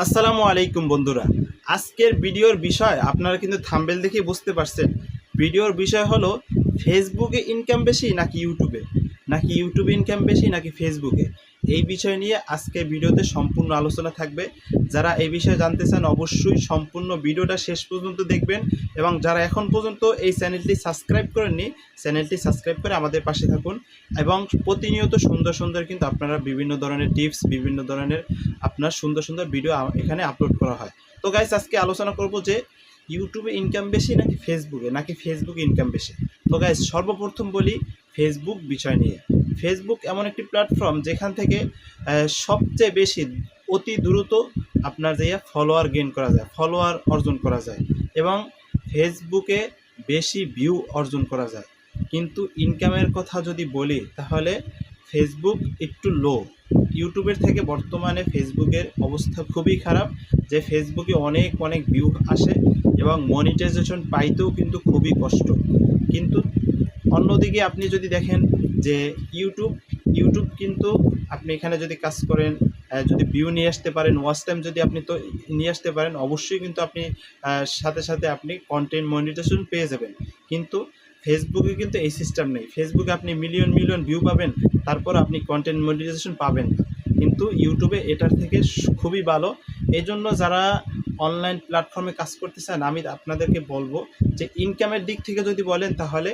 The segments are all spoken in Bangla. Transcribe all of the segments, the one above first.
আসসালামু আলাইকুম বন্ধুরা। আজকের ভিডিওর বিষয় আপনারা কিন্তু থাম্বনেল দেখেই বুঝতে পারছেন। ভিডিওর বিষয় হলো ফেসবুকে ইনকাম বেশি নাকি ইউটিউবে ইনকাম বেশি নাকি ফেসবুকে। এই বিষয় নিয়ে আজকের ভিডিওতে সম্পূর্ণ আলোচনা থাকবে। যারা এই বিষয়ে জানতে চান অবশ্যই সম্পূর্ণ ভিডিওটা শেষ পর্যন্ত দেখবেন, এবং যারা এখন পর্যন্ত এই চ্যানেলটি সাবস্ক্রাইব করেননি চ্যানেলটি সাবস্ক্রাইব করে আমাদের পাশে থাকুন। এবং প্রতিনিয়ত সুন্দর সুন্দর কিন্তু আপনারা বিভিন্ন ধরনের টিপস, বিভিন্ন ধরনের আপনার সুন্দর সুন্দর ভিডিও এখানে আপলোড করা হয়। তো গাইস, আজকে আলোচনা করব যে ইউটিউবে ইনকাম বেশি নাকি ফেসবুকে ইনকাম বেশি। তো গাইস, সর্বপ্রথম বলি ফেসবুক বিষয় নিয়ে। ফেসবুক এমন একটি প্ল্যাটফর্ম যেখান থেকে সবচেয়ে বেশি অতি দ্রুত আপনার যে ফলোয়ার গেইন করা যায়, ফলোয়ার অর্জন করা যায়, এবং ফেসবুকে বেশি ভিউ অর্জন করা যায়। কিন্তু ইনকামের কথা যদি বলি তাহলে ফেসবুক একটু লো। ইউটিউবের থেকে বর্তমানে ফেসবুকের অবস্থা খুবই খারাপ, যে ফেসবুকে অনেক অনেক ভিউ আসে এবং মনিটাইজেশন পাইতেও কিন্তু খুবই কষ্ট। কিন্তু অন্যদিকে আপনি যদি দেখেন যে ইউটিউব কিন্তু আপনি এখানে যদি কাজ করেন, যদি ভিউ নিয়ে আসতে পারেন, ওয়াচ টাইম যদি আপনি তো নিয়ে আসতে পারেন, অবশ্যই কিন্তু আপনি সাথে সাথে আপনি কন্টেন্ট মনিটাইজেশন পেয়ে যাবেন। কিন্তু ফেসবুকে কিন্তু এই সিস্টেম নেই। ফেসবুকে আপনি মিলিয়ন মিলিয়ন ভিউ পাবেন, তারপর আপনি কন্টেন্ট মনিটাইজেশন পাবেন না। কিন্তু ইউটিউবে এটার থেকে খুবই ভালো। এই জন্য যারা অনলাইন প্ল্যাটফর্মে কাজ করতে চান, আমি আপনাদেরকে বলবো যে ইনকামের দিক থেকে যদি বলেন তাহলে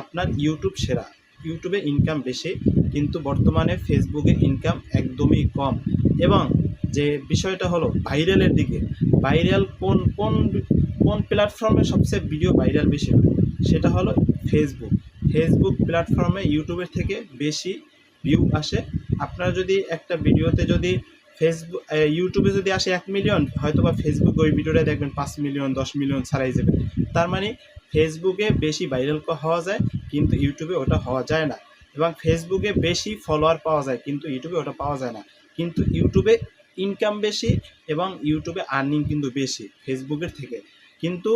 আপনার ইউটিউব সেরা। ইউটিউবে ইনকাম বেশি, কিন্তু বর্তমানে ফেসবুকে ইনকাম একদমই কম। এবং যে বিষয়টা হলো ভাইরালের দিকে, ভাইরাল কোন কোন কোন প্ল্যাটফর্মে সবচেয়ে ভিডিও ভাইরাল বেশি হয়, সেটা হলো ফেসবুক প্ল্যাটফর্মে ইউটিউবের থেকে বেশি ভিউ আসে। আপনার যদি একটা ভিডিওতে যদি ইউটিউবে যদি আসে 1 মিলিয়ন, হয়তো বা ফেসবুকে ওই ভিডিওটা দেখবেন 5 মিলিয়ন 10 মিলিয়ন ছাড়াই যাবে। তার মানে ফেসবুকে বেশি ভাইরাল হওয়া যায়, কিন্তু ইউটিউবে ওটা হওয়া যায় না। এবং ফেসবুকে বেশি ফলোয়ার পাওয়া যায়, কিন্তু ইউটিউবে ওটা পাওয়া যায় না। কিন্তু ইউটিউবে ইনকাম বেশি এবং ইউটিউবে আর্নিং কিন্তু বেশি ফেসবুকের থেকে। কিন্তু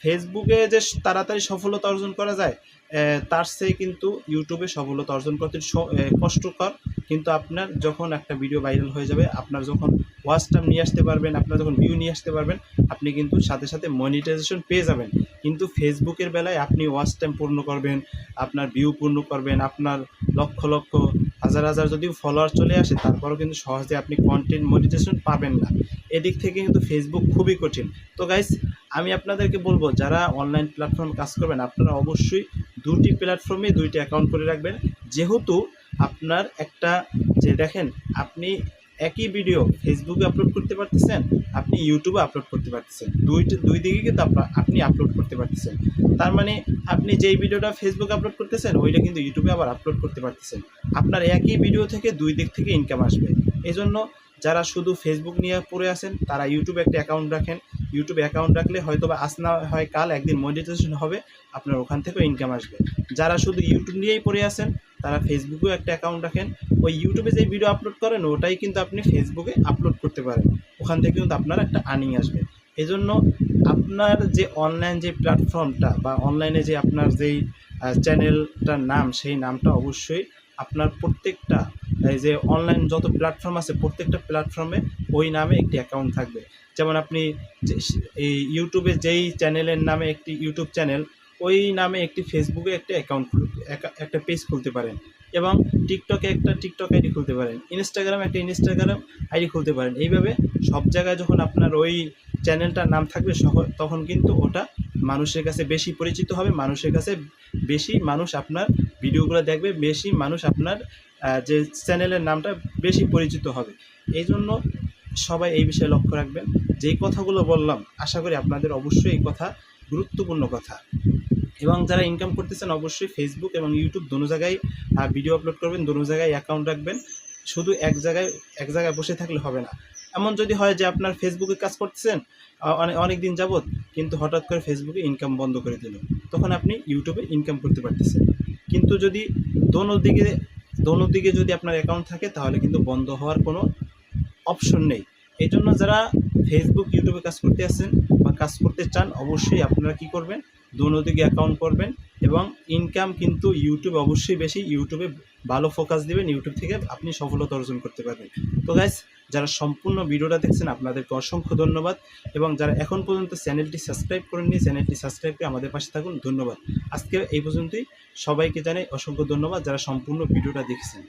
ফেসবুকে যে তাড়াতাড়ি সফলতা অর্জন করা যায়, তার চেয়ে কিন্তু ইউটিউবে সফলতা অর্জন করতে কষ্টকর। কিন্তু আপনার যখন একটা ভিডিও ভাইরাল হয়ে যাবে, আপনার যখন ওয়াচ টাইম নিয়ে আসতে পারবেন, আপনার যখন ভিউ নিয়ে আসতে পারবেন, আপনি কিন্তু সাথে সাথে মনিটাইজেশন পেয়ে যাবেন। কিন্তু ফেসবুকের বেলায় আপনি ওয়াচ টাইম পূর্ণ করবেন, আপনার ভিউ পূর্ণ করবেন, আপনার লক্ষ লক্ষ হাজার হাজার যদিও ফলোয়ার চলে আসে, তারপরেও কিন্তু সহজে আপনি কন্টেন্ট মনিটাইজেশন পাবেন না। এদিক থেকে কিন্তু ফেসবুক খুবই কঠিন। তো গাইস, আমি আপনাদেরকে বলবো যারা অনলাইন প্ল্যাটফর্ম কাজ করবেন, আপনারা অবশ্যই দুটি প্ল্যাটফর্মে দুইটি অ্যাকাউন্ট করে রাখবেন। যেহেতু আপনার একটা, যে দেখেন, আপনি একই ভিডিও ফেসবুকে আপলোড করতে পারতেছেন, আপনি ইউটিউবে আপলোড করতে পারতেছেন, দুই দিকে কিন্তু আপনি আপলোড করতে পারতেছেন। তার মানে আপনি যেই ভিডিওটা ফেসবুকে আপলোড করতেছেন, ওইটা কিন্তু ইউটিউবে আবার আপলোড করতে পারতেছেন। আপনার একই ভিডিও থেকে দুই দিক থেকে ইনকাম আসবে। এই জন্য যারা শুধু ফেসবুক নিয়ে পড়ে আছেন, তারা ইউটিউবে একটা অ্যাকাউন্ট রাখেন। ইউটিউবে অ্যাকাউন্ট রাখলে হয়তো বা আজ না হয় কাল একদিন মনিটাইজেশন হবে, আপনার ওখান থেকেও ইনকাম আসবে। যারা শুধু ইউটিউব নিয়েই পড়ে আছেন, তারা ফেসবুকেও একটা অ্যাকাউন্ট রাখেন। ওই ইউটিউবে যে ভিডিও আপলোড করেন, ওটাই কিন্তু আপনি ফেসবুকে আপলোড করতে পারেন। ওখান থেকে কিন্তু আপনার একটা আর্নিং আসবে। এই জন্য আপনার যে অনলাইন যে প্ল্যাটফর্মটা বা অনলাইনে যে আপনার যেই চ্যানেলটার নাম, সেই নামটা অবশ্যই আপনার প্রত্যেকটা এই যে অনলাইন যত প্ল্যাটফর্ম আছে, প্রত্যেকটা প্ল্যাটফর্মে ওই নামে একটি অ্যাকাউন্ট থাকবে। যেমন আপনি এই ইউটিউবে যেই চ্যানেলের নামে একটি ইউটিউব চ্যানেল, ওই নামে একটি ফেসবুকে একটা অ্যাকাউন্ট একটা পেজ খুলতে পারেন, এবং টিকটকে একটা টিকটক আইডি খুলতে পারেন, ইনস্টাগ্রামে একটা ইনস্টাগ্রাম আইডি খুলতে পারেন। এইভাবে সব জায়গায় যখন আপনার ওই চ্যানেলটার নাম থাকবে, তখন কিন্তু ওটা মানুষের কাছে বেশি পরিচিত হবে, মানুষের কাছে বেশি মানুষ আপনার ভিডিওগুলো দেখবে, বেশি মানুষ আপনার যে চ্যানেলের নামটা বেশি পরিচিত হবে। এই জন্য সবাই এই বিষয়ে লক্ষ্য রাখবেন। যেই কথাগুলো বললাম, আশা করি আপনাদের অবশ্যই এই কথা গুরুত্বপূর্ণ কথা। এবং যারা ইনকাম করতেছেন, অবশ্যই ফেসবুক এবং ইউটিউব দোনো জায়গায় ভিডিও আপলোড করবেন, দোনো জায়গায় অ্যাকাউন্ট রাখবেন। শুধু এক জায়গায় বসে থাকলে হবে না। এমন যদি হয় যে আপনার ফেসবুকে কাজ করতেছেন অনেক দিন যাবত, কিন্তু হঠাৎ করে ফেসবুকে ইনকাম বন্ধ করে দিল, তখন আপনি ইউটিউবে ইনকাম করতে পারতেছেন। কিন্তু যদি দোনো দিকে যদি আপনার অ্যাকাউন্ট থাকে, তাহলে কিন্তু বন্ধ হওয়ার কোনো অপশন নেই। এই জন্য যারা ফেসবুক ইউটিউবে কাজ করতে আসেন বা কাজ করতে চান, অবশ্যই আপনারা কী করবেন, দোনো দিকে অ্যাকাউন্ট করবেন। এবং ইনকাম কিন্তু ইউটিউবে অবশ্যই বেশি, ইউটিউবে ভালো ফোকাস দিবেন, ইউটিউব থেকে আপনি সফলতা অর্জন করতে পারবেন। তো গাইস, যারা সম্পূর্ণ ভিডিওটা দেখছেন আপনাদেরকে অসংখ্য ধন্যবাদ, এবং যারা এখন পর্যন্ত চ্যানেলটি সাবস্ক্রাইব করেননি চ্যানেলটি সাবস্ক্রাইব করে আমাদের পাশে থাকুন। ধন্যবাদ। আজকে এই পর্যন্তই, সবাইকে জানাই অসংখ্য ধন্যবাদ যারা সম্পূর্ণ ভিডিওটা দেখছেন।